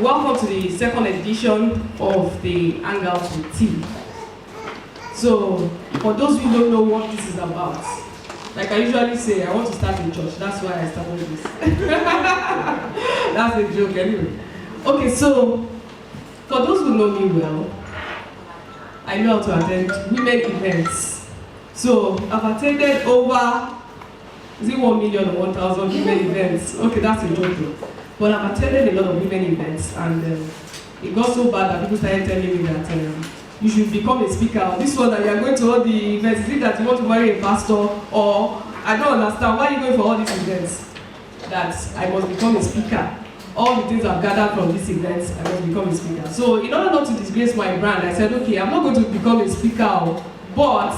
Welcome to the second edition of the HangOutwithtee. So, for those who don't know what this is about, like I usually say, I want to start in church. That's why I started this. That's a joke anyway. Okay, so, for those who know me well, I know how to attend women events. So, I've attended over, is it 1 million or 1,000 women events? Okay, that's a joke. But I've attended a lot of women events, and it got so bad that people started telling me that you should become a speaker. This one that you are going to all the events, is it that you want to marry a pastor? Or I don't understand, why are you going for all these events? That I must become a speaker. All the things I've gathered from these events, I must become a speaker. So in order not to disgrace my brand, I said, okay, I'm not going to become a speaker, but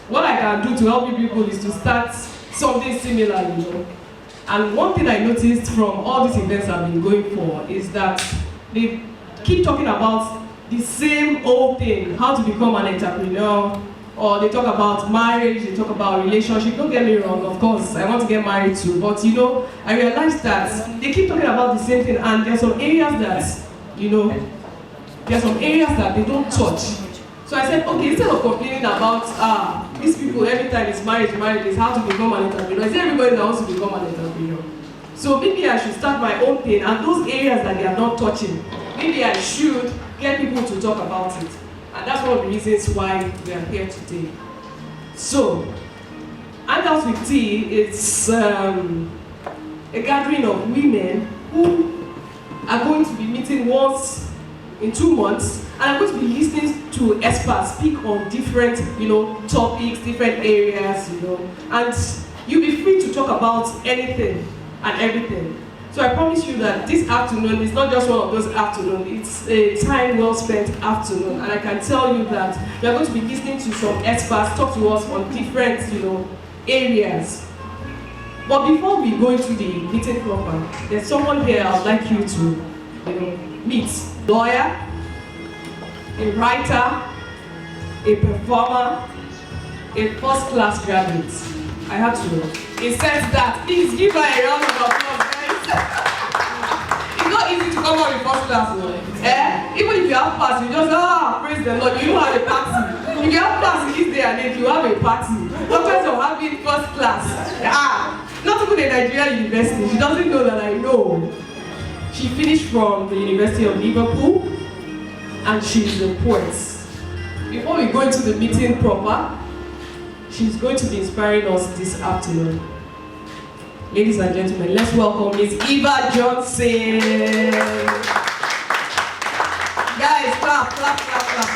what I can do to help you people is to start something similar, you know. And one thing I noticed from all these events I've been going for is that they keep talking about the same old thing, how to become an entrepreneur, or they talk about marriage, they talk about relationship. Don't get me wrong, of course, I want to get married too, but you know, I realized that they keep talking about the same thing, and there's some areas that, you know, there's some areas that they don't touch. So I said, okay, instead of complaining about these people, every time it's marriage, is how to become an entrepreneur. It's everybody that wants to become an entrepreneur. So maybe I should start my own thing, and those areas that they are not touching, maybe I should get people to talk about it. And that's one of the reasons why we are here today. So, HangOutwithtee is a gathering of women who are going to be meeting once in 2 months, and I'm going to be listening to experts speak on different, you know, topics, different areas, you know, and you'll be free to talk about anything and everything. So I promise you that this afternoon is not just one of those afternoons, it's a time well spent afternoon, and I can tell you that we are going to be listening to some experts talk to us on different, you know, areas. But before we go into the meeting proper, there's someone here I would like you to, you know, meet. Lawyer, a writer, a performer, a first-class graduate. I had to insert that. Please give her a round of applause, guys. It's not easy to come out with first class, no? Even if you have pass, you just praise the Lord. You don't have a party. If you have pass in this day and age, you have a party. What chance of having first class? Not even a Nigerian university. She doesn't know that I know. She finished from the University of Liverpool, and she's a poet. Before we go into the meeting proper, she's going to be inspiring us this afternoon. Ladies and gentlemen, let's welcome Miss Yaba Johnson. Guys, clap, clap, clap, clap,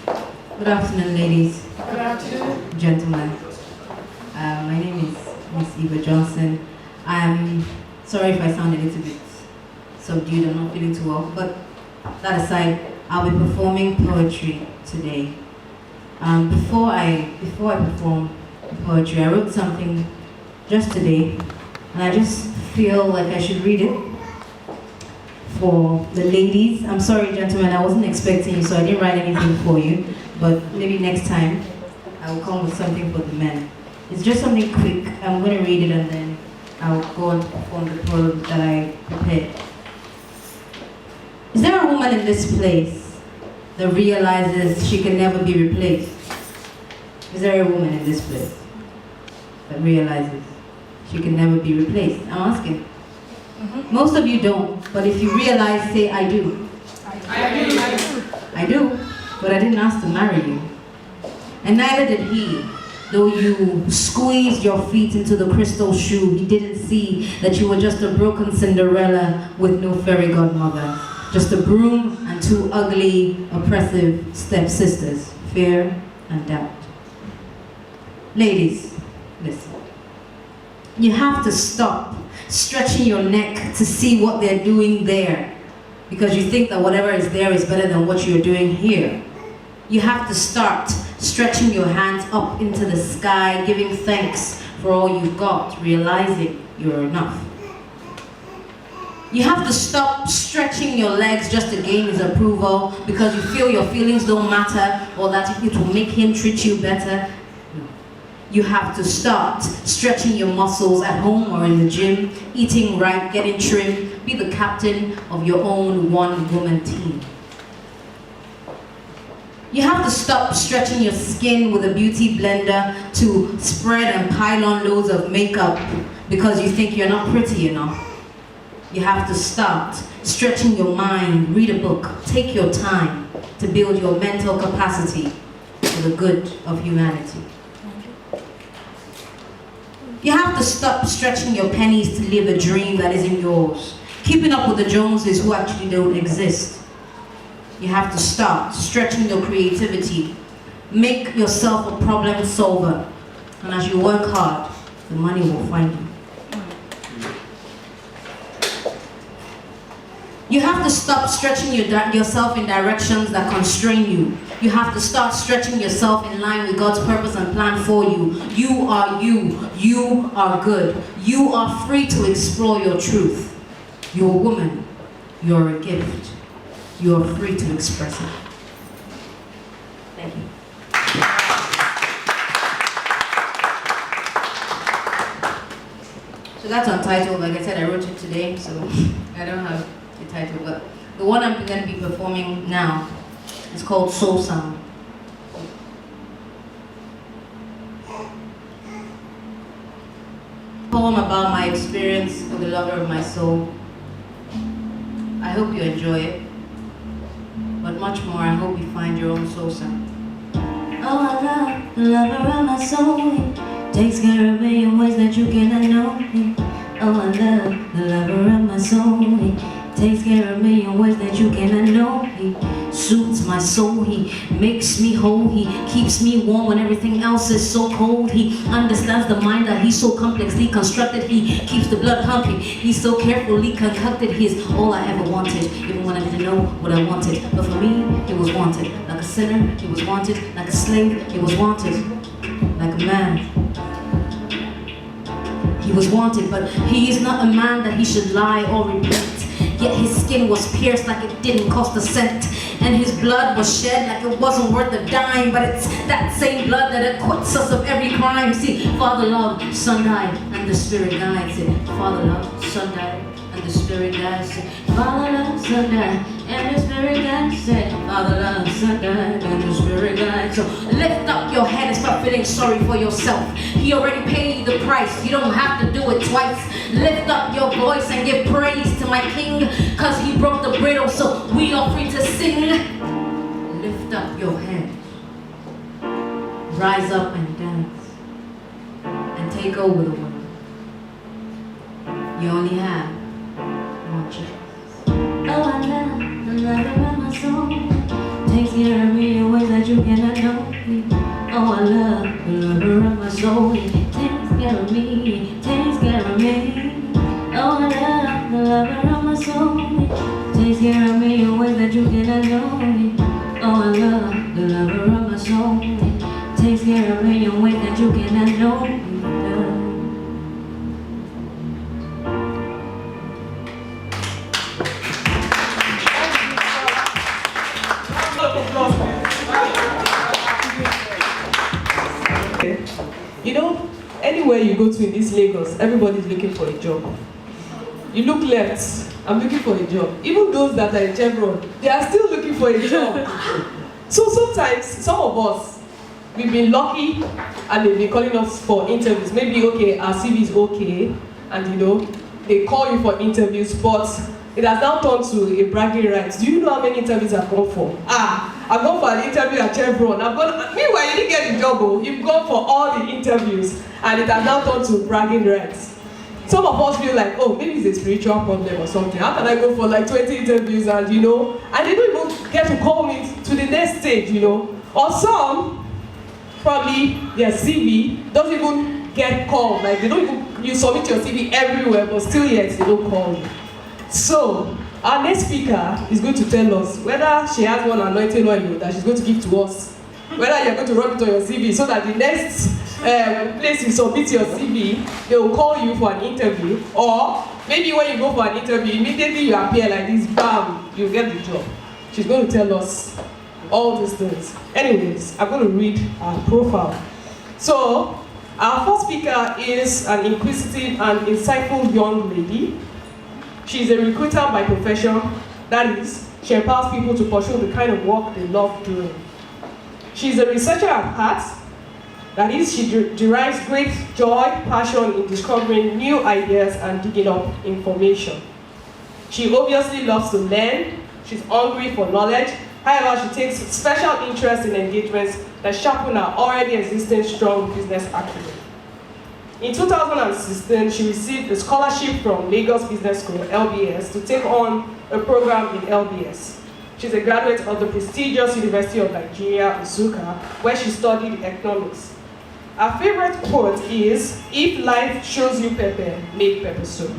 clap. Good afternoon, ladies. Good afternoon. Gentlemen. My name is Miss Yaba Johnson. I'm sorry if I sound a little bit subdued, I'm not feeling too well, but that aside, I'll be performing poetry today. Before I perform poetry, I wrote something just today, and I just feel like I should read it for the ladies. I'm sorry, gentlemen, I wasn't expecting you, so I didn't write anything for you, but maybe next time I will come with something for the men. It's just something quick. I'm going to read it and then I'll go and perform the poem that I prepared. Is there a woman in this place that realizes she can never be replaced? Is there a woman in this place that realizes she can never be replaced? I'm asking. Most of you don't, but if you realize, say, I do. I do, but I didn't ask to marry you. And neither did he. Though you squeezed your feet into the crystal shoe, he didn't see that you were just a broken Cinderella with no fairy godmother. Just a broom and 2 ugly, oppressive stepsisters, fear and doubt. Ladies, listen. You have to stop stretching your neck to see what they're doing there, because you think that whatever is there is better than what you're doing here. You have to start stretching your hands up into the sky, giving thanks for all you've got, realizing you're enough. You have to stop stretching your legs just to gain his approval because you feel your feelings don't matter or that it will make him treat you better. No. You have to start stretching your muscles at home or in the gym, eating right, getting trim, be the captain of your own one-woman team. You have to stop stretching your skin with a beauty blender to spread and pile on loads of makeup because you think you're not pretty enough. You have to start stretching your mind, read a book, take your time to build your mental capacity for the good of humanity. You have to stop stretching your pennies to live a dream that isn't yours, keeping up with the Joneses who actually don't exist. You have to start stretching your creativity, make yourself a problem solver, and as you work hard, the money will find you. You have to stop stretching yourself in directions that constrain you. You have to start stretching yourself in line with God's purpose and plan for you. You are you. You are good. You are free to explore your truth. You're a woman. You're a gift. You are free to express it. Thank you. So that's untitled. Like I said, I wrote it today, so I don't have the title, but the one I'm going to be performing now is called Soul Sound. Poem about my experience with the lover of my soul. I hope you enjoy it, but much more, I hope you find your own soul sound. Oh, I love the lover of my soul. He takes care of me in ways that you cannot know. Oh, I love the lover of my soul. He takes care of me in ways that you cannot know. He soothes my soul, he makes me whole, he keeps me warm when everything else is so cold. He understands the mind that he's so complexly constructed. He keeps the blood pumping, he's so carefully concocted. He is all I ever wanted, even when I didn't know what I wanted. But for me, he was wanted. Like a sinner, he was wanted. Like a slave, he was wanted. Like a man, he was wanted. But he is not a man that he should lie or repeat. Yet his skin was pierced like it didn't cost a cent, and his blood was shed like it wasn't worth a dime. But it's that same blood that acquits us of every crime. See, Father loved, Son died, and the Spirit guides it. Father loved, Son died, and the Spirit guides it. Father loved, Son died, and the Spirit guides it. Father loved, Son died, and the Spirit guides. So lift up your head and stop feeling sorry for yourself. He already paid the price. You don't have to do it twice. Lift up your voice and give praise to my King, cause he broke the bridle so we are free to sing. Lift up your head, rise up and dance, and take over the world. You only have one chance. Oh, I love the lover of my soul. Takes care of me in ways that you cannot know. Oh, I love the lover of my soul. He takes care of me, he takes care of me. Oh, I love the lover of my soul. Takes care of me in ways that you cannot know. Oh, I love the lover of my soul. Takes care of me in ways that you cannot know. You know, anywhere you go to in this Lagos, everybody's looking for a job. You look left, I'm looking for a job. Even those that are in Chevron, they are still looking for a job. So sometimes, some of us, we've been lucky and they've been calling us for interviews. Maybe, okay, our CV is okay, and you know, they call you for interviews, but it has now turned to a bragging rights. Do you know how many interviews I've gone for? I've gone for an interview at Chevron. Meanwhile, you didn't get the job, oh. You've gone for all the interviews, and it has now turned to bragging rights. Some of us feel like, oh, maybe it's a spiritual problem or something. How can I go for like 20 interviews and, you know, and they don't even get to call me to the next stage, you know? Or some, probably their CV doesn't even get called. Like, they don't even, you submit your CV everywhere, but still yet they don't call you. So, our next speaker is going to tell us whether she has one anointing oil that she's going to give to us, whether you're going to rub it on your CV so that the next place you submit your CV, they will call you for an interview, or maybe when you go for an interview, immediately you appear like this, bam, you get the job. She's going to tell us all these things. Anyways, I'm going to read her profile. So, Our first speaker is an inquisitive and insightful young lady. She's a recruiter by profession. That is, she empowers people to pursue the kind of work they love doing. She's a researcher at heart. That is, she derives great joy, passion in discovering new ideas and digging up information. She obviously loves to learn. She's hungry for knowledge. However, she takes special interest in engagements that sharpen her already existing strong business acumen. In 2016, she received a scholarship from Lagos Business School, LBS, to take on a program in LBS. She's a graduate of the prestigious University of Nigeria, Nsukka, where she studied economics. Her favorite quote is, "If life shows you pepper, make pepper soup."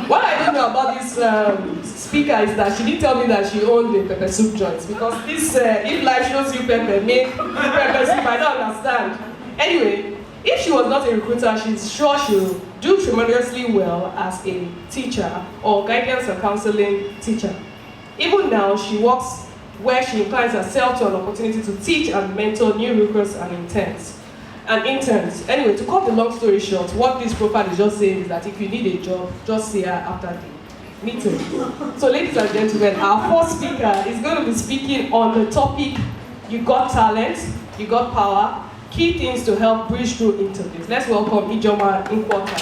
What I don't know about this speaker is that she didn't tell me that she owned the pepper soup joint, because this, "if life shows you pepper, make pepper soup," I don't understand. Anyway, if she was not a recruiter, she's sure she'll do tremendously well as a teacher or guidance and counseling teacher. Even now, she works where she inclines herself to an opportunity to teach and mentor new recruits and interns. Anyway, to cut the long story short, what this profile is just saying is that if you need a job, just see her after the meeting. So ladies and gentlemen, our first speaker is going to be speaking on the topic, you got talent, you got power, key things to help bridge through interviews. Let's welcome Ijoma Nkwaka.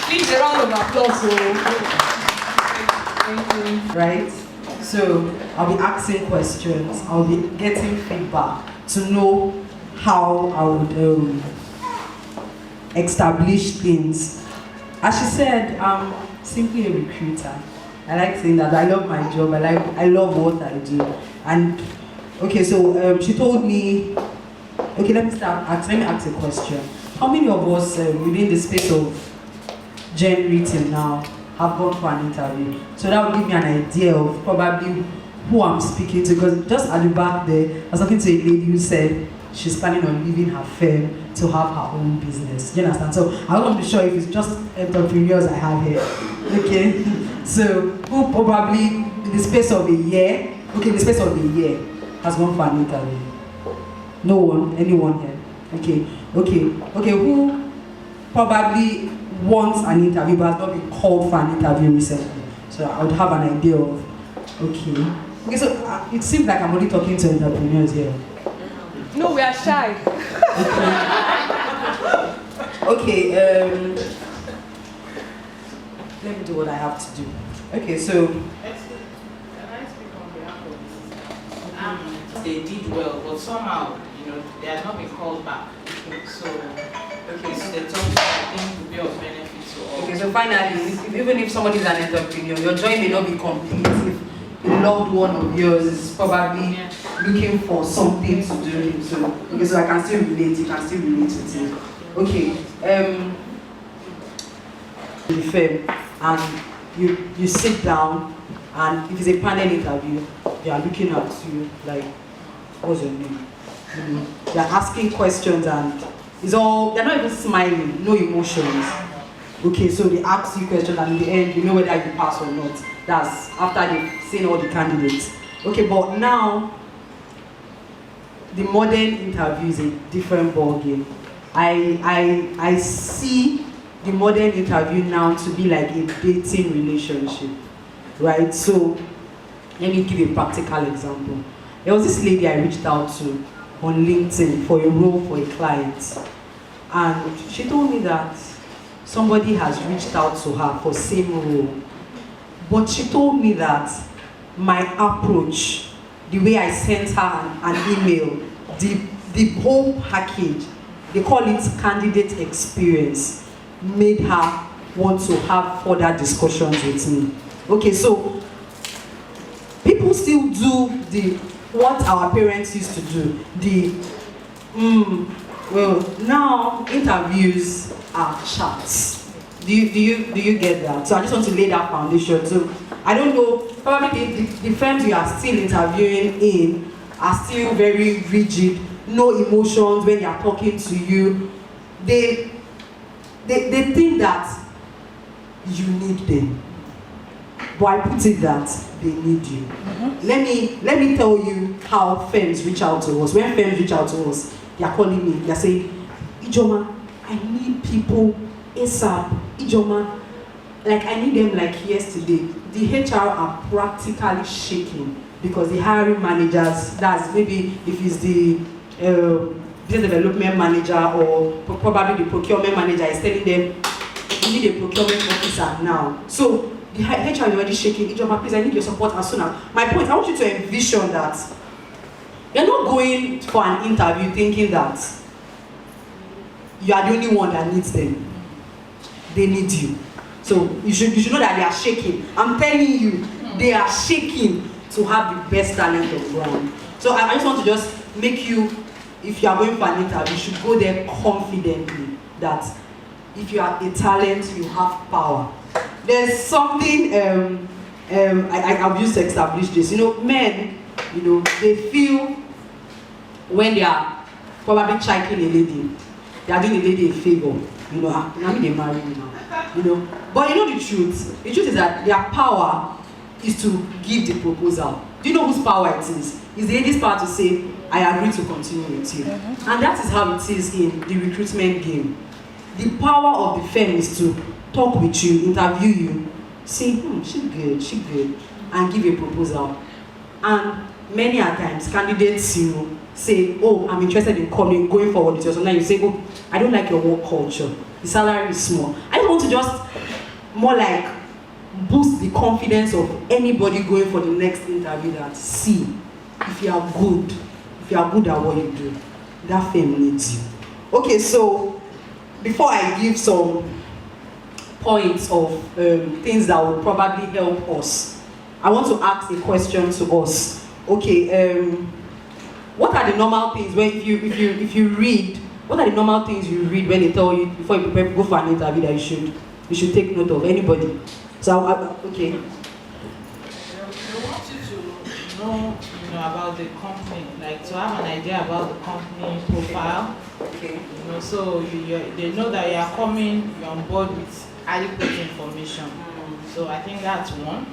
Please, a round of applause. Thank you. Right? So, I'll be asking questions, I'll be getting feedback to know how I would establish things. As she said, I'm simply a recruiter. I like saying that. I love my job. I love what I do. And okay, so she told me. Okay, let me ask a question. How many of us within the space of January till now have gone for an interview? So that will give me an idea of probably who I'm speaking to. Because just at the back there, I was talking to a lady who said she's planning on leaving her firm to have her own business. Do you understand? So I want to be sure if it's just entrepreneurs I have here. Okay? So who probably in the space of a year, has gone for an interview? No one? Anyone here? Okay, who probably wants an interview but has not been called for an interview recently? So I would have an idea of, okay, so it seems like I'm only talking to entrepreneurs here. No, we are shy. Okay, let me do what I have to do. Okay, so Can I speak on behalf of this? They did well, but somehow, they have not been called back. So, the topic I think will be of benefit to all. okay, so finally, even if somebody is an entrepreneur, your joy may not be complete if a loved one of yours is probably looking for something to do. So I can still relate. You can still relate with it. Okay, the firm, and you sit down, and if it's a panel interview, they are looking at you like, what's your name? They're asking questions, and they're not even smiling, no emotions. Okay, so they ask you questions, and in the end, you know whether you pass or not. That's after they've seen all the candidates. Okay, but now the modern interview is a different ballgame. I see the modern interview now to be like a dating relationship, right? So let me give a practical example. There was this lady I reached out to on LinkedIn for a role for a client, and she told me that somebody has reached out to her for same role, but she told me that my approach, the way I sent her an email, the whole package, they call it candidate experience, made her want to have further discussions with me. Okay, so people still do what our parents used to do. Well, now interviews are chats. Do you get that? So I just want to lay that foundation. So I don't know, probably the firms you are still interviewing in are still very rigid, no emotions when they are talking to you. They think that you need them. But I put it that they need you. Let me tell you how firms reach out to us. When firms reach out to us, they are calling me, they are saying, Ijoma, I need people ASAP, Ijoma. Like I need them like yesterday. The HR are practically shaking because the hiring managers, that's maybe if it's the business development manager or probably the procurement manager is telling them, you need a procurement officer now. So the HR is already shaking. Ijoma, please, I need your support as soon as. My point, I want you to envision that you're not going for an interview thinking that you are the only one that needs them. They need you. So you should know that they are shaking. I'm telling you, they are shaking to have the best talent on ground. So I just want to just make you, if you are going for an interview, you should go there confidently that if you are a talent, you have power. There's something I've used to establish this. You know, men, you know, they feel when they are probably chiking a lady, they are doing a lady a favor. You know, I mean they marry you now. You know, but you know the truth. The truth is that their power is to give the proposal. Do you know whose power it is? It's the lady's power to say, I agree to continue with you. And that is how it is in the recruitment game. The power of the firm is to talk with you, interview you, say, she's good, and give a proposal. And many a times, candidates, you know, say, oh, I'm interested in going forward with you. So now you say, oh, I don't like your work culture. The salary is small. I don't want to just more like boost the confidence of anybody going for the next interview that, see, if you are good at what you do, that firm needs you. Okay, so before I give some points of things that will probably help us, I want to ask a question to us. Okay, what are the normal things when if you read? What are the normal things you read when they tell you before you prepare to go for an interview that you should take note of? Anybody? So okay. They want you to know, about the company, like to have an idea about the company profile. Okay. You know, so they know that you are coming, you're on board with adequate information. So I think that's one.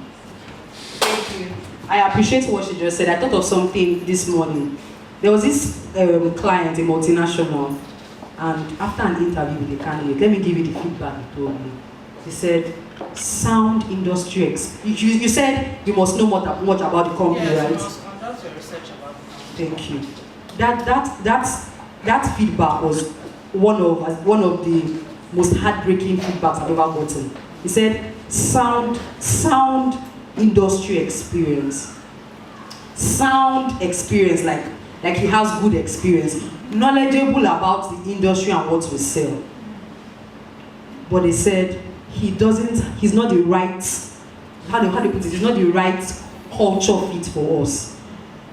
Thank you. I appreciate what she just said. I thought of something this morning. There was this client, a multinational, and after an interview with the candidate, let me give you the feedback he told me. He said, sound industry you said you must know much about the company, yes, right? You must conduct your research about the company. Thank you. That feedback was one of the most heartbreaking feedbacks I've ever gotten. He said, sound industry experience. Sound experience, like he has good experience, knowledgeable about the industry and what we sell. But they said he's not the right, how do they put it, he's not the right culture fit for us.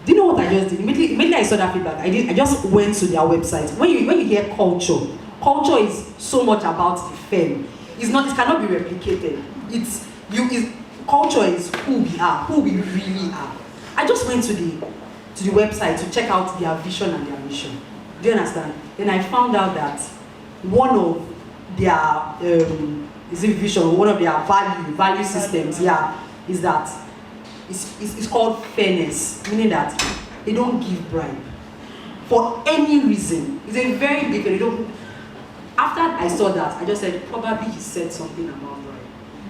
Do you know what I just did? Immediately I saw that feedback, I just went to their website. When you hear culture is so much about the firm. It cannot be replicated. Culture is who we are, who we really are. I just went to the website to check out their vision and their mission. Do you understand? Then I found out that one of their vision, one of their value systems, is that it's called fairness, meaning that they don't give bribe for any reason. It's a very big thing. After I saw that, I just said probably he said something about bribe.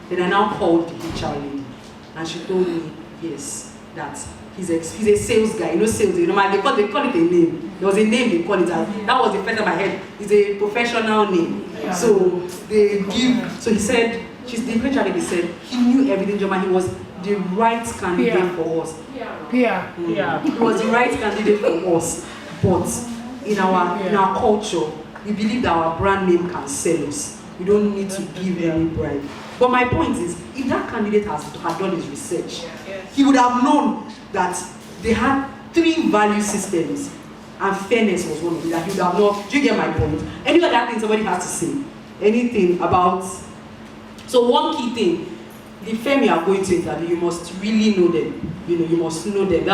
Then I now called the HR lady, and she told me yes, that he's a sales guy. You know sales, they call it a name. There was a name they call it. That was the first time I heard. It's a professional name. Yeah. So they give. So he said, the HR lady said he knew everything. He was the right candidate for us. Yeah. He was the right candidate for us. But in our culture, we believe that our brand name can sell us. We don't need to give any bribe. But my point is, if that candidate had done his research, he would have known that they had 3 value systems, and fairness was one of them. That he would have known. Do you get my point? Any other thing somebody has to say? Anything about? So one key thing, the firm you are going to interview, you must really know them. You must know them.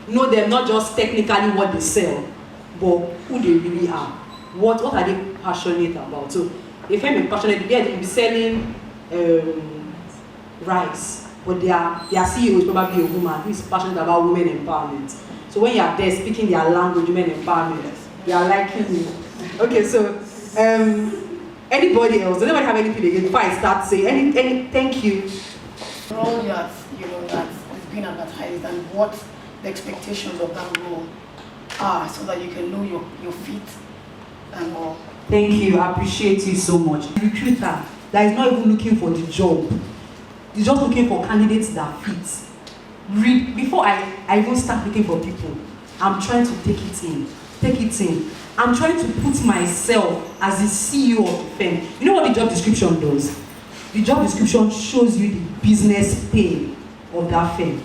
Know them not just technically what they sell, but who they really are. What are they passionate about? So a firm is passionate, they'll be selling rice, but their CEO is probably a woman who is passionate about women empowerment. So when you are there speaking their language, women empowerment, they are liking you. Okay, so Anybody else? Does anybody have anything again before I start saying any? Thank you. Role that that is being advertised and what the expectations of that role are, so that you can know your fit and all. Thank you. I appreciate you so much. Recruiter that is not even looking for the job. He's just looking for candidates that fit. Read before I even start looking for people. I'm trying to take it in. Take it in. I'm trying to put myself as the CEO of the firm. You know what the job description does? The job description shows you the business pain of that firm.